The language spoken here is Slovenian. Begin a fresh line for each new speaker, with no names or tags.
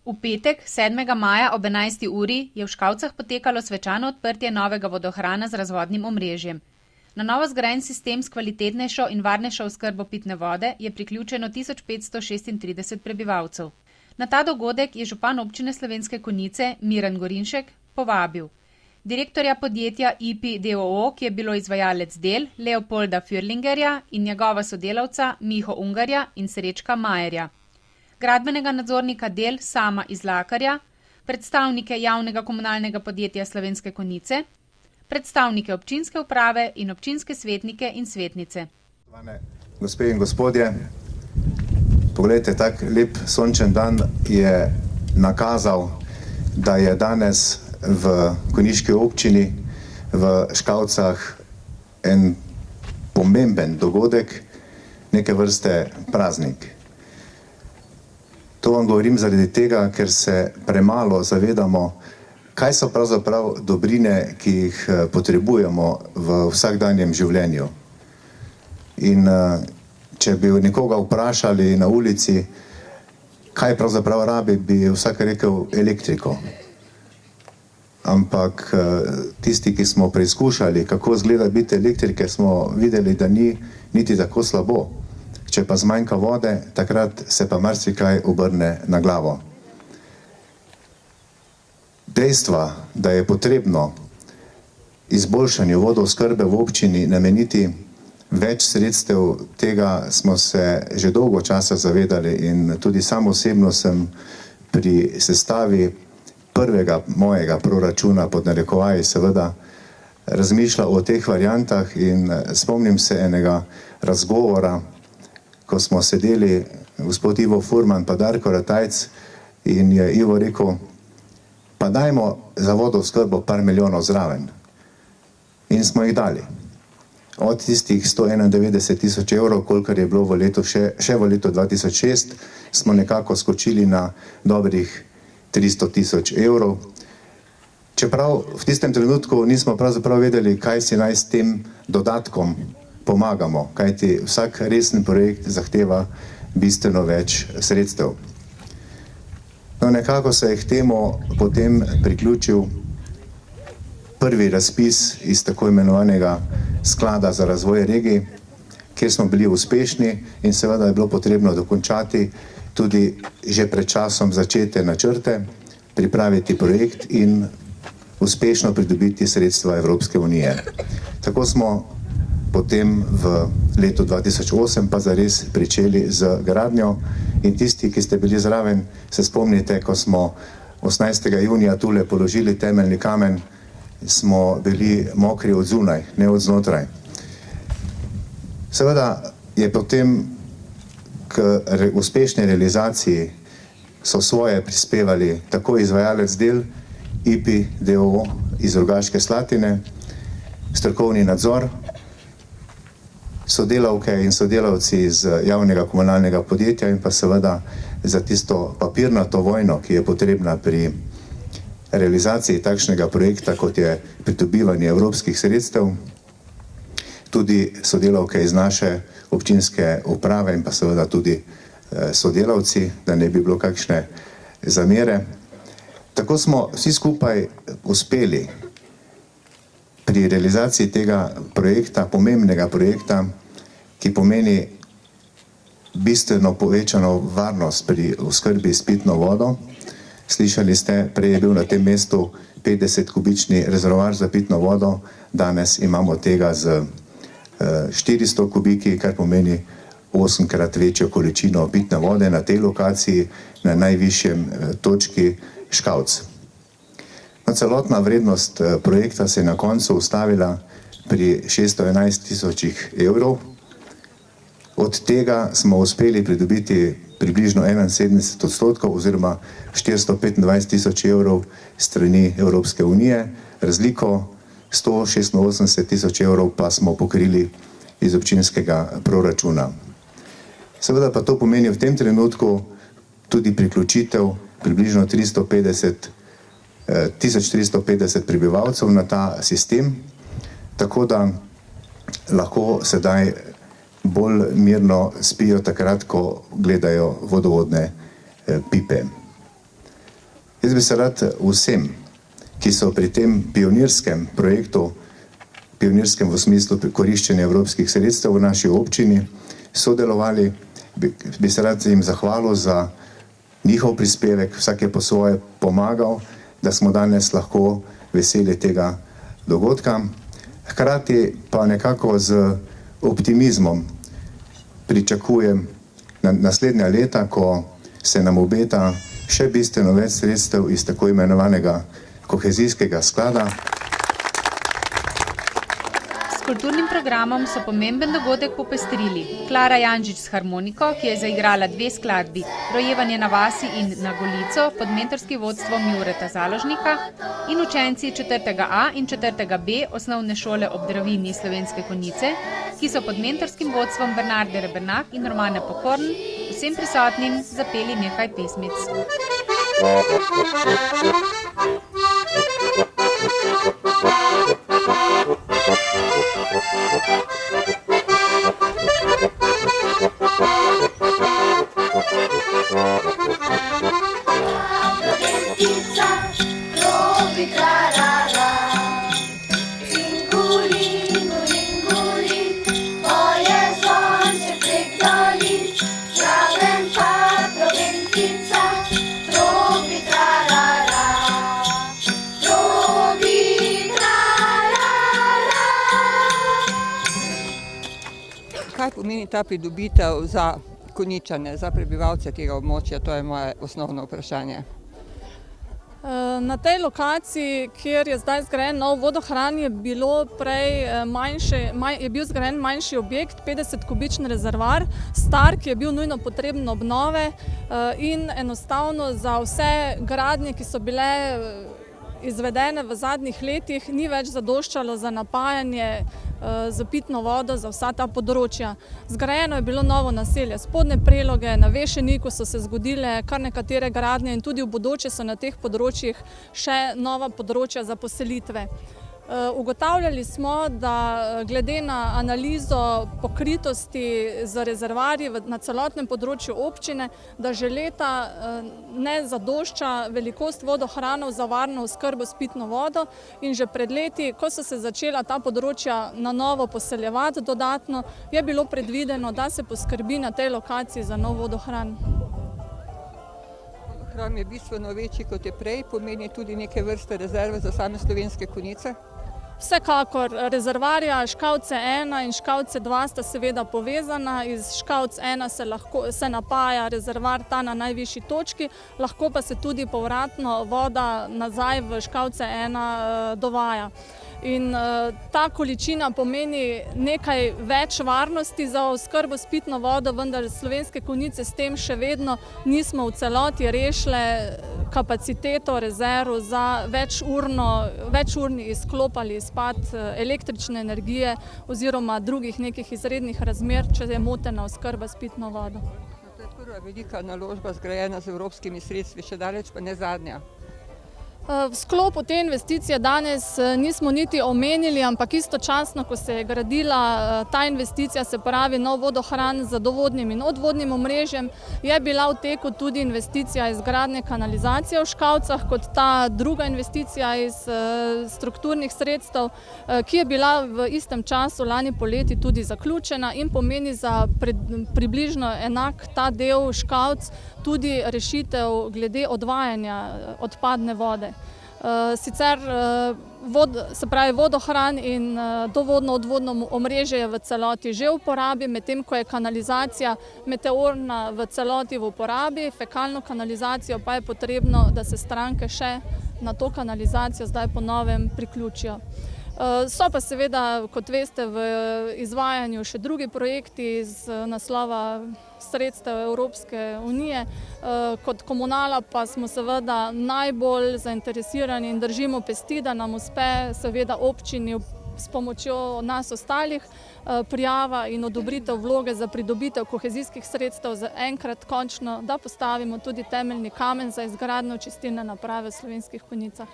V petek, 7. maja ob 11. uri, je v Škavcah potekalo svečano odprtje novega vodohrana z razvodnim omrežjem. Na novo zgrajen sistem s kvalitetnejšo in varnejšo oskrbo pitne vode je priključeno 1536 prebivalcev. Na ta dogodek je župan občine Slovenske Konjice Miran Gorinšek povabil direktorja podjetja IP d.o.o., ki je bilo izvajalec del, Leopolda Fürlingerja in njegova sodelavca Miho Ungarja in Srečka Majerja, gradbenega nadzornika del Sama Izlakarja, predstavnike javnega komunalnega podjetja Slovenske Konjice, predstavnike občinske uprave in občinske svetnike in svetnice.
Gospe in gospodje, poglejte, tak lep sončen dan je nakazal, da je danes v konjiški občini v Škavcah en pomemben dogodek, neke vrste praznik. To vam govorim zaradi tega, ker se premalo zavedamo, kaj so pravzaprav dobrine, ki jih potrebujemo v vsakdanjem življenju. In če bi nekoga vprašali na ulici, kaj pravzaprav rabi, bi vsak rekel elektriko. Ampak tisti, ki smo preizkušali, kako izgleda biti elektrike, smo videli, da ni niti tako slabo. Če pa zmanjka vode, takrat se pa marsikaj obrne na glavo. Dejstva, da je potrebno izboljšanju vodooskrbe v občini nameniti več sredstev, tega smo se že dolgo časa zavedali in tudi sam osebno sem pri sestavi prvega mojega proračuna, pod narekovaji seveda, razmišljal o teh variantah in spomnim se enega razgovora, ko smo sedeli, gospod Ivo Furman pa Darko Ratajc, in je Ivo rekel, pa dajmo za vodooskrbo par milijonov zraven. In smo jih dali. Od tistih 191 000 evrov, kolikor je bilo še v letu 2006, smo nekako skočili na dobrih 300 000 evrov. Čeprav v tistem trenutku nismo pravzaprav vedeli, kaj si naj s tem dodatkom pomagamo, kajti vsak resen projekt zahteva bistveno več sredstev. No, nekako se je k temu potem priključil prvi razpis iz tako imenovanega sklada za razvoj regij, kjer smo bili uspešni in seveda je bilo potrebno dokončati tudi že pred časom začete načrte, pripraviti projekt in uspešno pridobiti sredstva Evropske unije. Tako smo potem v letu 2008 pa zares pričeli z gradnjo in tisti, ki ste bili zraven, se spomnite, ko smo 18. junija tule položili temeljni kamen, smo bili mokri od zunaj, ne od znotraj. Seveda je potem k uspešni realizaciji so svoje prispevali tako izvajalec del IP d.o.o. iz Rogaške Slatine, strokovni nadzor, sodelavke in sodelavci iz javnega komunalnega podjetja in pa seveda za tisto papirnato vojno, ki je potrebna pri realizaciji takšnega projekta, kot je pridobivanje evropskih sredstev, tudi sodelavke iz naše občinske uprave in pa seveda tudi sodelavci, da ne bi bilo kakšne zamere. Tako smo vsi skupaj uspeli pri realizaciji tega projekta, pomembnega projekta, ki pomeni bistveno povečano varnost pri oskrbi s pitno vodo. Slišali ste, prej je bil na tem mestu 50-kubični rezervoar za pitno vodo, danes imamo tega z 400 kubiki, kar pomeni 8-krat večjo količino pitne vode na tej lokaciji, na najvišjem točki Škavc. Celotna vrednost projekta se je na koncu ustavila pri 611 000 evrov. Od tega smo uspeli pridobiti približno 71% oziroma 425 000 evrov strani Evropske unije, razliko 186 000 evrov pa smo pokrili iz občinskega proračuna. Seveda pa to pomeni v tem trenutku tudi priključitev približno 1350 prebivalcev na ta sistem, tako da lahko sedaj bolj mirno spijo takrat, ko gledajo vodovodne pipe. Jaz bi se rad vsem, ki so pri tem pionirskem projektu, pionirskem v smislu koriščenja evropskih sredstev v naši občini, sodelovali, bi se rad jim zahvalil za njihov prispevek, vsak je po svoje pomagal, da smo danes lahko veseli tega dogodka. Hkrati pa nekako z optimizmom pričakujem naslednja leta, ko se nam obeta še bistveno več sredstev iz tako imenovanega kohezijskega sklada.
S kulturnim programom so pomemben dogodek popestrili Klara Janžič s harmoniko, ki je zaigrala 2 skladbi, Rojevanje na vasi in Na Golico pod mentorskim vodstvom Jureta Založnika in učenci 4. A in 4. B osnovne šole ob Dravini Slovenske Konjice, ki so pod mentorskim vodstvom Bernarde Rebernak in Romane Pokorn vsem prisotnim zapeli nekaj pesmic.
Kaj pomeni ta pridobitev za Konjičane, za prebivalce tega območja? To je moje osnovno vprašanje.
Na tej lokaciji, kjer je zdaj zgrajen nov vodohran, je bil zgrajen manjši objekt, 50-kubični rezervoar, star, ki je bil nujno potreben obnove in enostavno za vse gradnje, ki so bile izvedene v zadnjih letih, ni več zadoščalo za napajanje z pitno vodo za vsa ta področja. Zgrajeno je bilo novo naselje Spodnje Preloge, na Vešeniku so se zgodile kar nekatere gradnje in tudi v bodoče so na teh področjih še nova področja za poselitve. Ugotavljali smo, da glede na analizo pokritosti z rezervoarji na celotnem področju občine, da že leta ne zadošča velikost vodohranov za varno oskrbo s pitno vodo in že pred leti, ko so se začela ta področja na novo poseljevati dodatno, je bilo predvideno, da se poskrbi na tej lokaciji za nov vodohran.
Vodohran je bistveno večji kot je prej, pomeni tudi neke vrste rezerve za same Slovenske Konjice.
Vsekakor, rezervoarja Škavce 1 in Škavce 2 sta seveda povezana, iz Škavc 1 se napaja rezervoar ta na najvišji točki, lahko pa se tudi povratno voda nazaj v Škavce 1 dovaja. In ta količina pomeni nekaj več varnosti za oskrbo s pitno vodo, vendar Slovenske Konjice s tem še vedno nismo v celoti rešile kapaciteto rezerv za večurni izklop ali izpad električne energije oziroma drugih nekih izrednih razmer, če je motena oskrba s pitno vodo.
To je prva velika naložba zgrajena z evropskimi sredstvi, še daleč pa ne zadnja.
V sklopu te investicije danes nismo niti omenili, ampak istočasno, ko se je gradila ta investicija, se pravi nov vodohran z dovodnim in odvodnim omrežjem, je bila v teku tudi investicija izgradnje kanalizacije v Škavcah, kot ta druga investicija iz strukturnih sredstev, ki je bila v istem času lani poleti tudi zaključena in pomeni za približno enak ta del Škavc tudi rešitev glede odvajanja odpadne vode. Sicer se pravi vodohran in dovodno-odvodno omrežje je v celoti že v uporabi, medtem ko je kanalizacija meteorna v celoti v uporabi, fekalno kanalizacijo pa je potrebno, da se stranke še na to kanalizacijo zdaj po novem priključijo. So pa seveda, kot veste, v izvajanju še drugi projekti iz naslova sredstev Evropske unije. Kot komunala pa smo seveda najbolj zainteresirani in držimo pesti, da nam uspe seveda občini s pomočjo nas ostalih prijava in odobritev vloge za pridobitev kohezijskih sredstev za enkrat končno, da postavimo tudi temeljni kamen za izgradnjo čistilne naprave v Slovenskih Konjicah.